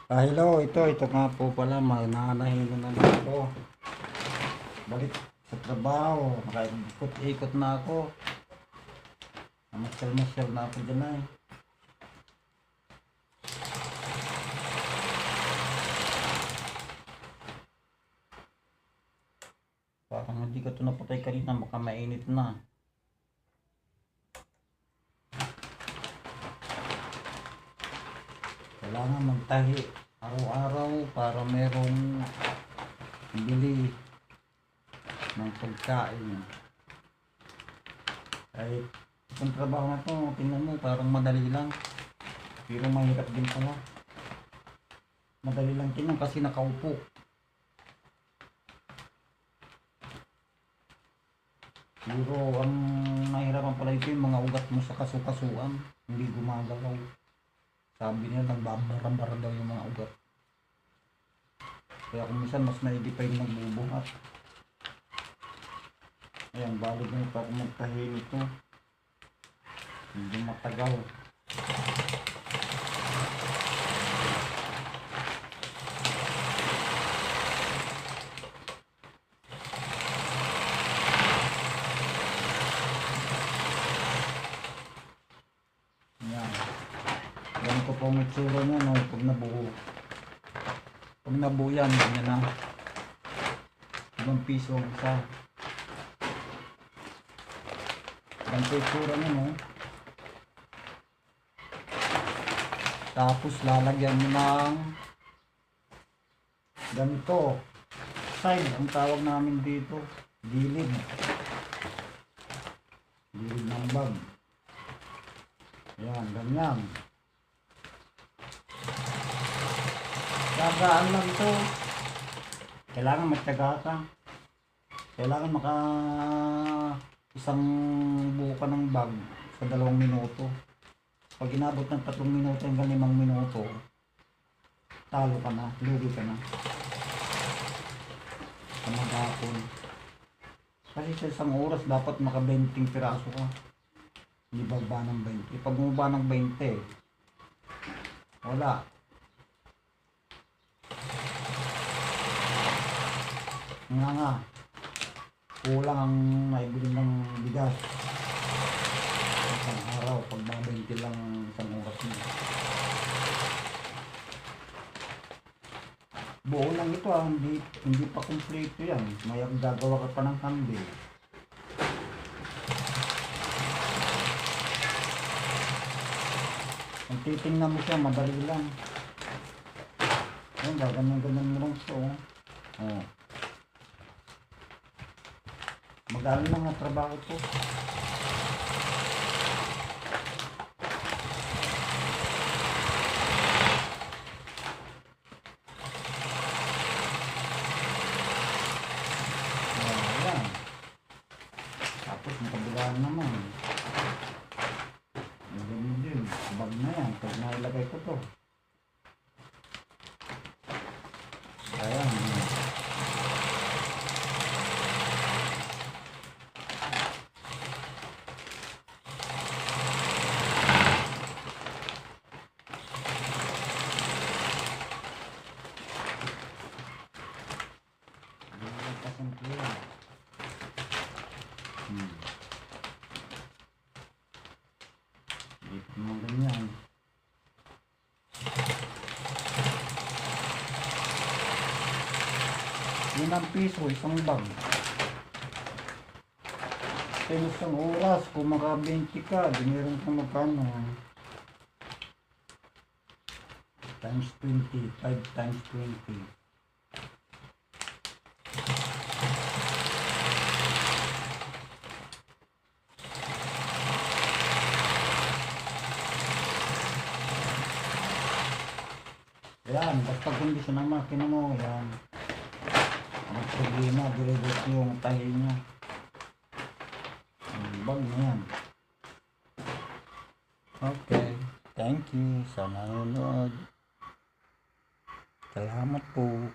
Hello, ito nga po pala, mananahin na naman ako. Balik sa trabaho, makaikot-ikot na ako. Masyal-masyal na ako dyan ay. Parang hindi ka ito napatay kanina, baka mainit na. Kailangan magtahi araw-araw para merong bili ng pagkain. Ay, itong trabaho na to, tingnan mo, parang madali lang. Pero mahirap din pala. Madali lang tingnan kasi nakaupo. Pero ang nahirapan pala ito yung mga ugat mo sa kasukasuan. Hindi gumagalaw. Sabi nila nagbabarang-bara daw yung mga ugat. Kaya kung minsan mas naigi pa yung nagbubuhat. Ayan, balik na ito ako magtahi nito. Hindi matagal. Ayan. Ayan ko po ang itsura niya, no? Pag nabuo. Pag nabuo yan, ganyan na. 5 piso ang isa. Ayan po itsura niya, no? Tapos lalagyan mo ng ganito. Side, ang tawag namin dito. Gilid. Gilid ng bag. Ayan, ganyan. Gagaan lang ito. Kailangan magtaga ka. Kailangan isang buo ka ng bag sa 2 minuto. Pag inabot ng 3 minuto hanggang 5 minuto, talo ka na, lugi ka na. Sa maghapon. Kasi sa isang oras dapat maka 20 piraso ka. Hindi baba ng 20. Pag bumaba ng 20, wala. Nga. Kulang ang naibili ng bigas. Isang araw, pag mga 20 lang isang oras mo. Buo lang ito hindi pa kompleto yan. May gagawa ka pa ng kandil. Kung titingnan mo siya, madali lang. Ayun, gaganyan-ganyan mo lang siya, oh. Magaling lang ang trabaho ko. Ayan. Tapos makabilaan naman. Ganyan din. Bag na yan. Pag nailagay ko to. Ayan. Dito naman ganyan. Yun ang piso, isang bag. Sa isang oras, kung maka 20 ka, di meron kang magkano. Times 20, 5 times 20. Ayan, basta kondisyon ng makina mo, ayan. Ang problema, dire-diretso yung tahi niya. Ang bag na yan. Okay, thank you sa nanonood. Salamat po.